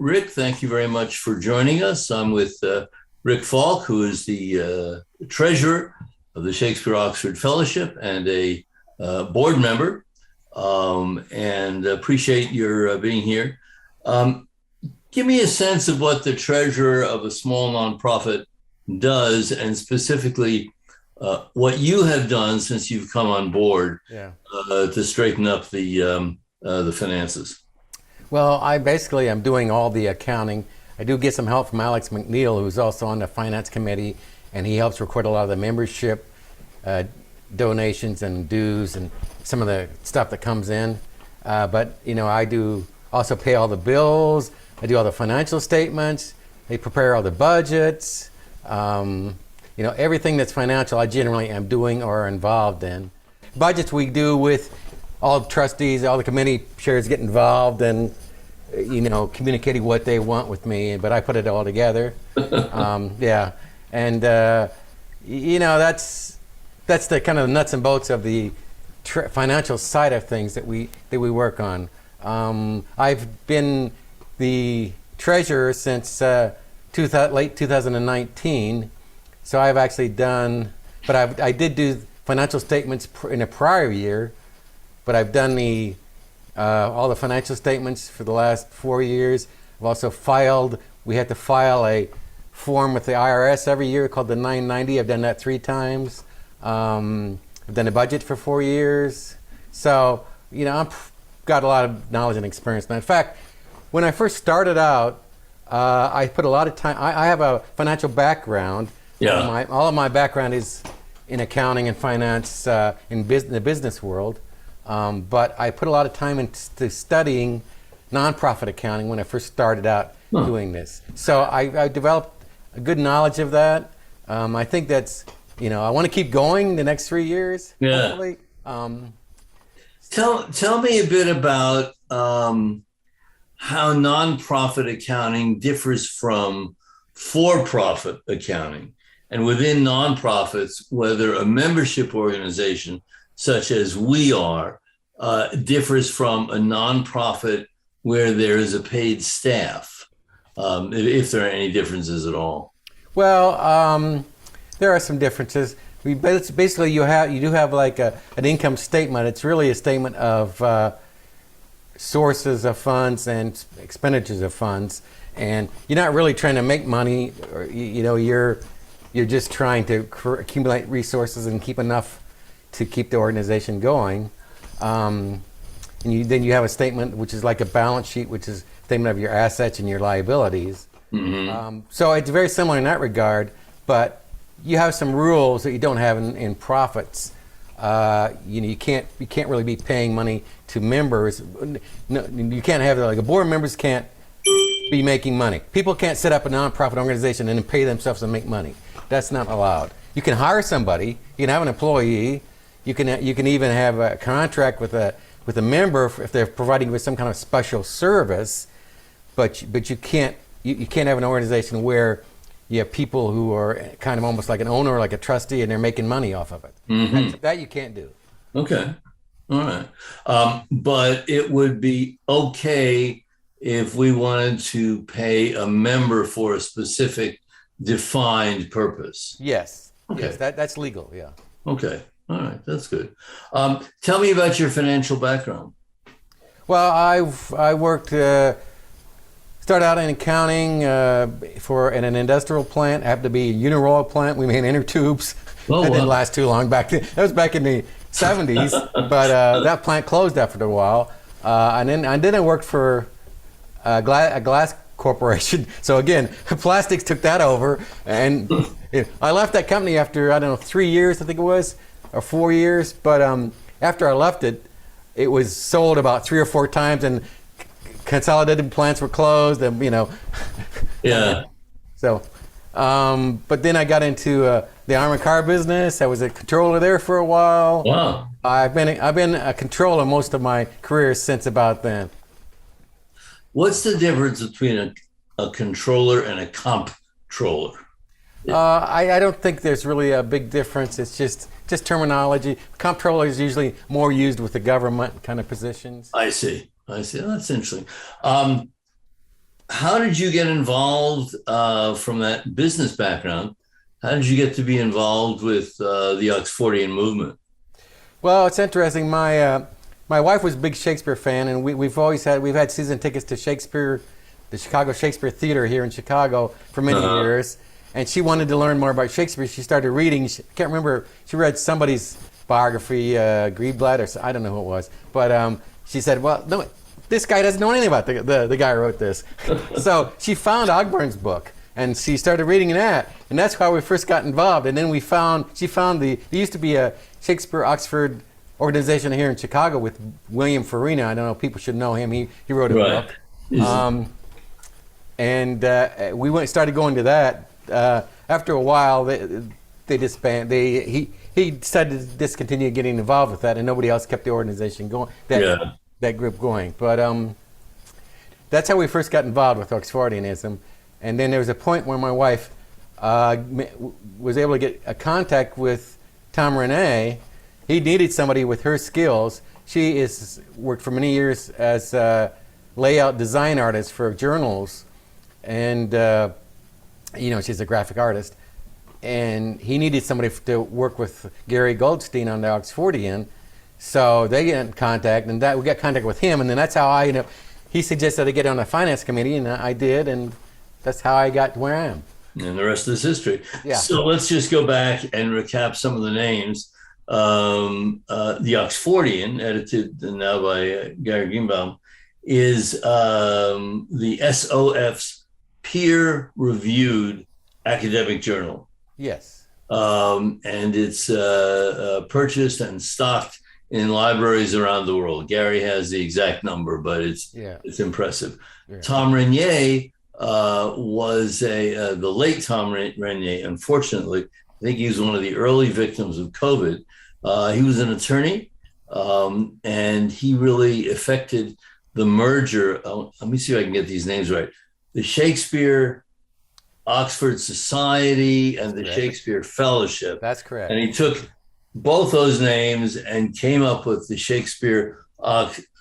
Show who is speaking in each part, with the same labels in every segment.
Speaker 1: Rick, thank you very much for joining us. I'm with Rick Foulke, who is the treasurer of the Shakespeare Oxford Fellowship and a board member, and appreciate your being here. Give me a sense of what the treasurer of a small nonprofit does, and specifically what you have done since you've come on board to straighten up the finances.
Speaker 2: Well, I basically am doing all the accounting. I do get some help from Alex McNeil, who's also on the finance committee, and he helps record a lot of the membership donations and dues and some of the stuff that comes in. But I do also pay all the bills. I do all the financial statements. I prepare all the budgets. Everything that's financial, I generally am doing or involved in. Budgets we do with all the trustees, all the committee chairs get involved and communicating what they want with me, but I put it all together. And that's the kind of nuts and bolts of the financial side of things that we work on. I've been the treasurer since late 2019, so I've actually done, but I did do financial statements in a prior year, but I've done all the financial statements for the last 4 years. I've also we have to file a form with the IRS every year called the 990. I've done that 3 times. I've done a budget for 4 years. So, I've got a lot of knowledge and experience now. In fact, when I first started out, I put a lot of time. I have a financial background.
Speaker 1: Yeah.
Speaker 2: All of my background is in accounting and finance in the business world. But I put a lot of time into studying nonprofit accounting when I first started out doing this. So I developed a good knowledge of that. I think that's, I want to keep going the next 3 years.
Speaker 1: Yeah.
Speaker 2: Hopefully.
Speaker 1: Tell me a bit about how nonprofit accounting differs from for-profit accounting, and within nonprofits, whether a membership organization such as we are differs from a nonprofit where there is a paid staff, if there are any differences at all.
Speaker 2: Well, there are some differences. Basically, you do have like an income statement. It's really a statement of sources of funds and expenditures of funds, and you're not really trying to make money. Or, you're just trying to accumulate resources and keep enough to keep the organization going. And then you have a statement which is like a balance sheet, which is a statement of your assets and your liabilities.
Speaker 1: Mm-hmm.
Speaker 2: So it's very similar in that regard, but you have some rules that you don't have in profits. You can't really be paying money to members. No, you can't have like a board members can't be making money. People can't set up a nonprofit organization and then pay themselves to make money. That's not allowed. You can hire somebody. You can have an employee. You can even have a contract with a member if they're providing you with some kind of special service, but you can't have an organization where you have people who are kind of almost like an owner or like a trustee and they're making money off of it.
Speaker 1: Mm-hmm.
Speaker 2: That you can't do.
Speaker 1: Okay. All right. But it would be okay if we wanted to pay a member for a specific defined purpose.
Speaker 2: Yes.
Speaker 1: Okay.
Speaker 2: Yes, that's legal, yeah.
Speaker 1: Okay. All right. That's good. Tell me about your financial background.
Speaker 2: Well, I worked, started out in accounting in an industrial plant. It happened to be a Uniroyal plant. We made inner tubes.
Speaker 1: Oh,
Speaker 2: That didn't
Speaker 1: wow.
Speaker 2: last too long back then. That was back in the 70s, but that plant closed after a while. And then I worked for a glass corporation. So again, plastics took that over. And I left that company after, 3 years, I think it was, or 4 years. But after I left it, it was sold about 3 or 4 times, and consolidated plants were closed, and
Speaker 1: Yeah.
Speaker 2: So, but then I got into the armored car business. I was a controller there for a while.
Speaker 1: Wow.
Speaker 2: I've been a controller most of my career since about then.
Speaker 1: What's the difference between a controller and a comptroller?
Speaker 2: I don't think there's really a big difference. It's just terminology. Comptroller is usually more used with the government kind of positions.
Speaker 1: I see. That's interesting. how did you get involved from that business background? How did you get to be involved with the Oxfordian movement?
Speaker 2: Well, it's interesting. My wife was a big Shakespeare fan, and we've had season tickets to Shakespeare, the Chicago Shakespeare Theater here in Chicago for many years. And she wanted to learn more about Shakespeare. She started reading. She can't remember. She read somebody's biography, Greenblatt, or I don't know who it was. But she said, "Well, no, this guy doesn't know anything about the guy who wrote this." So she found Ogburn's book, and she started reading that, and that's how we first got involved. And then she found there used to be a Shakespeare Oxford organization here in Chicago with William Farina. I don't know, people should know him. He wrote a book. And we started going to that. After a while, they disbanded. He decided to discontinue getting involved with that, and nobody else kept the organization going. That group going. But that's how we first got involved with Oxfordianism. And then there was a point where my wife was able to get a contact with Tom Renee. He needed somebody with her skills. She worked for many years as a layout design artist for journals, and she's a graphic artist. And he needed somebody to work with Gary Goldstein on the Oxfordian. So they get in contact, and we got contact with him, and then that's how he suggested I get on the finance committee, and I did, and that's how I got to where I am.
Speaker 1: And the rest is history.
Speaker 2: Yeah.
Speaker 1: So let's just go back and recap some of the names. The Oxfordian, edited now by Gary Greenbaum, is the SOF's peer-reviewed academic journal.
Speaker 2: Yes.
Speaker 1: And it's purchased and stocked in libraries around the world. Gary has the exact number, but it's impressive. Yeah. Tom Renier was the late Tom Renier. Unfortunately, I think he was one of the early victims of COVID. He was an attorney, and he really affected the merger. Let me see if I can get these names right. The Shakespeare Oxford Society and the Shakespeare Fellowship.
Speaker 2: That's correct.
Speaker 1: And he took both those names and came up with the Shakespeare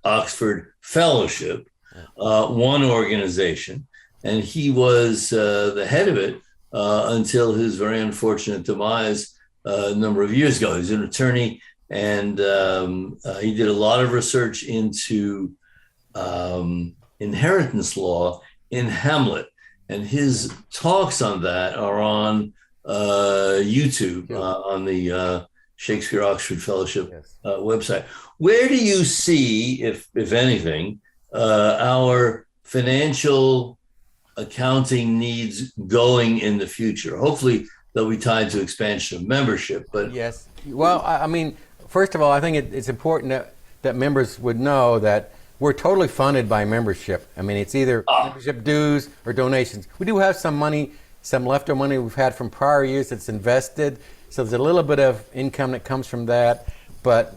Speaker 1: Oxford Fellowship, one organization. And he was the head of it until his very unfortunate demise a number of years ago. He was an attorney, and he did a lot of research into inheritance law in Hamlet. And his talks on that are on YouTube, on the Shakespeare Oxford Fellowship website. Where do you see, if anything, our financial accounting needs going in the future? Hopefully they'll be tied to expansion of membership. But
Speaker 2: yes. Well, I mean, first of all, I think it's important that members would know that we're totally funded by membership. I mean, it's either membership dues or donations. We do have some money, some leftover money we've had from prior years that's invested. So there's a little bit of income that comes from that. But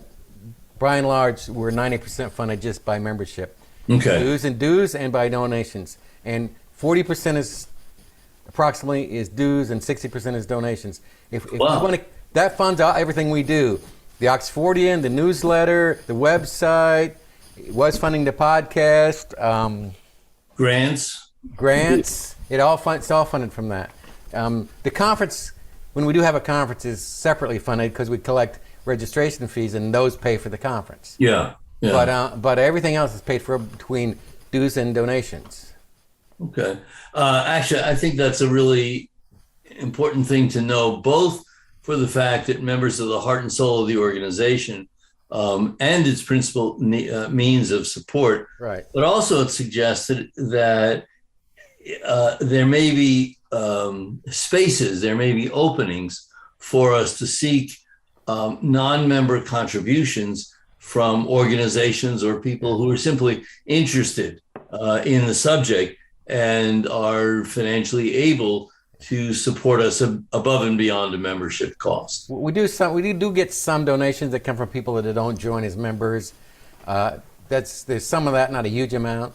Speaker 2: by and large, we're 90% funded just by membership.
Speaker 1: Okay.
Speaker 2: Dues and by donations. And 40% is approximately dues and 60% is donations. If we want to, that funds out everything we do. The Oxfordian, the newsletter, the website. It was funding the podcast.
Speaker 1: Grants.
Speaker 2: It's all funded from that. The conference, when we do have a conference, is separately funded because we collect registration fees and those pay for the conference.
Speaker 1: Yeah.
Speaker 2: But everything else is paid for between dues and donations.
Speaker 1: Okay. Actually, I think that's a really important thing to know, both for the fact that members of the heart and soul of the organization and its principal means of support,
Speaker 2: right?
Speaker 1: But also it suggested that there may be spaces, there may be openings for us to seek non-member contributions from organizations or people who are simply interested in the subject and are financially able to support us above and beyond the membership cost.
Speaker 2: We do get some donations that come from people that don't join as members. There's some of that, not a huge amount.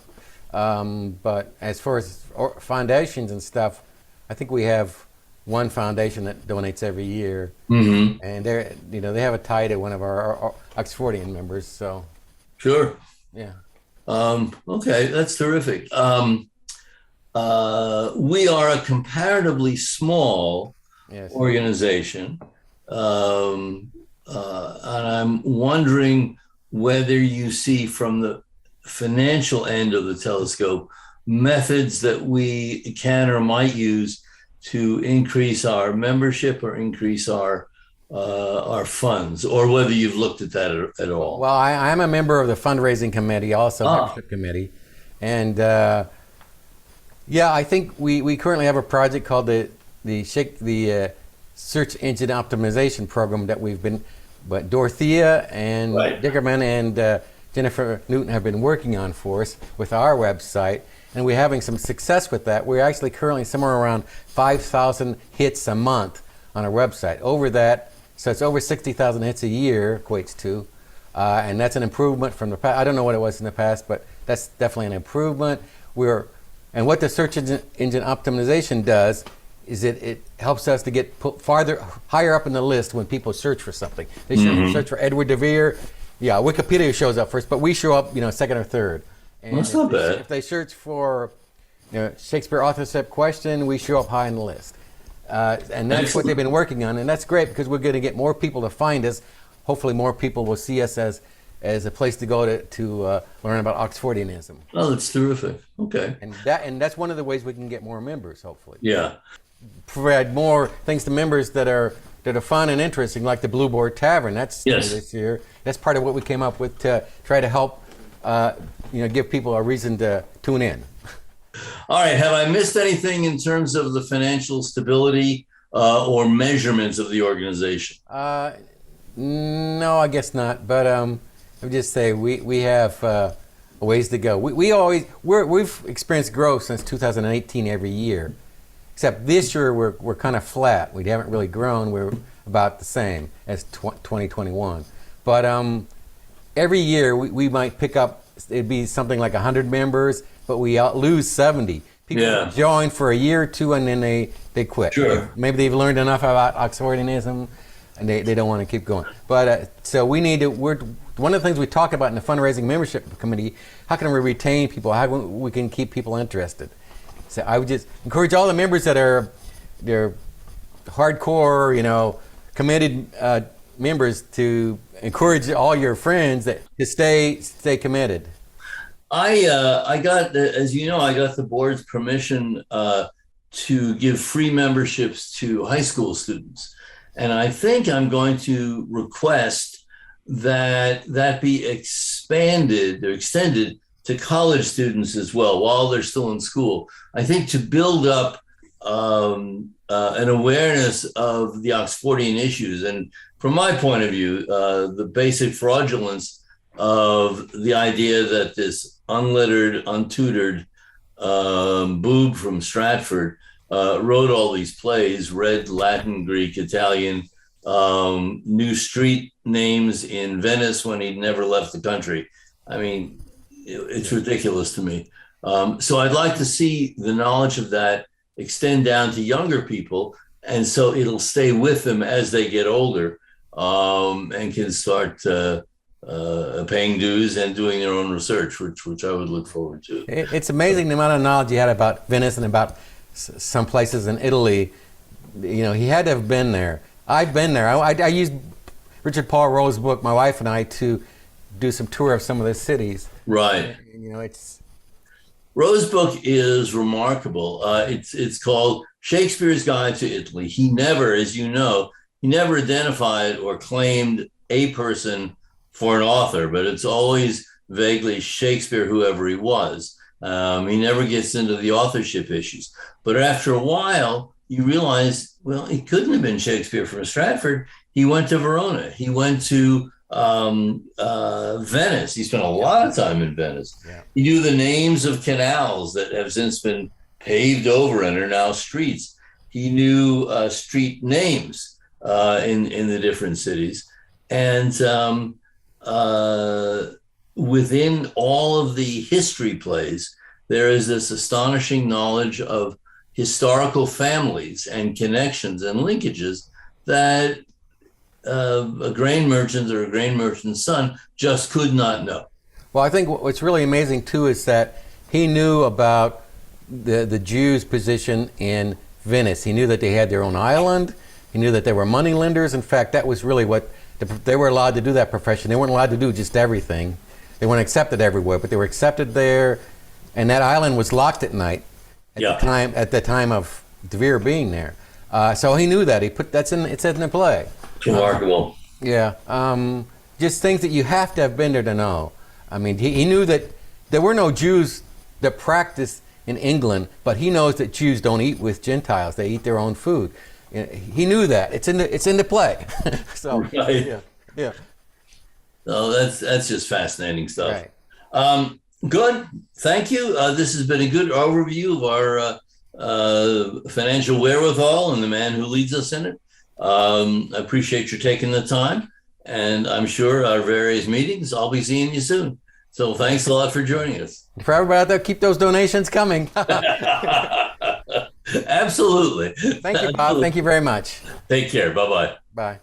Speaker 2: But as far as foundations and stuff, I think we have one foundation that donates every year, and they have a tie to one of our Oxfordian members. So,
Speaker 1: sure,
Speaker 2: yeah.
Speaker 1: Okay, that's terrific. we are a comparatively small
Speaker 2: Yes.
Speaker 1: organization. And I'm wondering whether you see from the financial end of the telescope methods that we can or might use to increase our membership or increase our funds, or whether you've looked at that at all.
Speaker 2: Well, I'm a member of the fundraising committee, also
Speaker 1: Ah.
Speaker 2: membership committee, and yeah, I think we currently have a project called the search engine optimization program that but Dorothea and
Speaker 1: Right.
Speaker 2: Dickerman and Jennifer Newton have been working on for us with our website, and we're having some success with that. We're actually currently somewhere around 5,000 hits a month on our website. Over that, so it's over 60,000 hits a year equates to, and that's an improvement from the past. I don't know what it was in the past, but that's definitely an improvement. And what the search engine optimization does is it helps us to get put higher up in the list when people search for something. They search for Edward de Vere. Yeah, Wikipedia shows up first, but we show up, second or third. And
Speaker 1: That's not bad.
Speaker 2: If they search for Shakespeare authorship question, we show up high on the list. And that's what they've been working on, and that's great because we're going to get more people to find us. Hopefully, more people will see us as a place to go to learn about Oxfordianism.
Speaker 1: Oh, that's terrific. Okay.
Speaker 2: And that's one of the ways we can get more members. Hopefully,
Speaker 1: Yeah.
Speaker 2: provide more things to members that are fun and interesting, like the Blue Board Tavern. That's
Speaker 1: Yes.
Speaker 2: this year. That's part of what we came up with to try to help, give people a reason to tune in.
Speaker 1: All right. Have I missed anything in terms of the financial stability or measurements of the organization?
Speaker 2: No, I guess not. But I would just say we have a ways to go. We've experienced growth since 2018 every year, except this year we're kind of flat. We haven't really grown. We're about the same as 2021. But every year we might pick up. It'd be something like 100 members, but we lose 70. People join for a year or two and then they quit.
Speaker 1: Sure.
Speaker 2: Maybe they've learned enough about Oxfordianism and they don't want to keep going. But so we need to. One of the things we talk about in the fundraising membership committee. How can we retain people? How we can keep people interested? So I would just encourage all the members that they're hardcore, committed members to encourage all your friends to stay committed.
Speaker 1: I got, as you know, I got the board's permission to give free memberships to high school students. And I think I'm going to request that be expanded or extended to college students as well while they're still in school. I think to build up an awareness of the Oxfordian issues. And from my point of view, the basic fraudulence of the idea that this unlettered, untutored boob from Stratford wrote all these plays, read Latin, Greek, Italian, knew street names in Venice when he'd never left the country. I mean, it's ridiculous to me. So I'd like to see the knowledge of that extend down to younger people, and so it'll stay with them as they get older and can start paying dues and doing their own research, which I would look forward to.
Speaker 2: It's amazing the amount of knowledge you had about Venice and about some places in Italy. He had to have been there. I've been there. I used Richard Paul Rowe's book, my wife and I, to do some tour of some of the cities.
Speaker 1: Right.
Speaker 2: It's
Speaker 1: Rowe's book is remarkable. It's called Shakespeare's Guide to Italy. He never, as you know, he never identified or claimed a person for an author, but it's always vaguely Shakespeare, whoever he was. He never gets into the authorship issues. But after a while, you realize, well, he couldn't have been Shakespeare from Stratford. He went to Verona. He went to Venice. He spent a lot of time in Venice. Yeah. He knew the names of canals that have since been paved over and are now streets. He knew street names in the different cities. And within all of the history plays, there is this astonishing knowledge of historical families and connections and linkages that a grain merchant or a grain merchant's son just could not know.
Speaker 2: Well, I think what's really amazing too is that he knew about the Jews' position in Venice. He knew that they had their own island. He knew that they were money lenders. In fact, that was really what they were allowed to do, that profession. They weren't allowed to do just everything. They weren't accepted everywhere, but they were accepted there. And that island was locked at night at the time of De Vere being there. So he knew that. It's in the play.
Speaker 1: Remarkable.
Speaker 2: Just things that you have to have been there to know. I mean, he knew that there were no Jews that practiced in England, but he knows that Jews don't eat with Gentiles. They eat their own food. He knew that. It's in the play. So
Speaker 1: right.
Speaker 2: Yeah.
Speaker 1: Oh, that's just fascinating stuff.
Speaker 2: Right.
Speaker 1: Good. Thank you. This has been a good overview of our financial wherewithal and the man who leads us in it. I appreciate you taking the time, and I'm sure our various meetings, I'll be seeing you soon. So thanks a lot for joining us.
Speaker 2: For everybody out there, keep those donations coming.
Speaker 1: Absolutely.
Speaker 2: Thank you, Bob. Thank you very much.
Speaker 1: Take care. Bye-bye.
Speaker 2: Bye.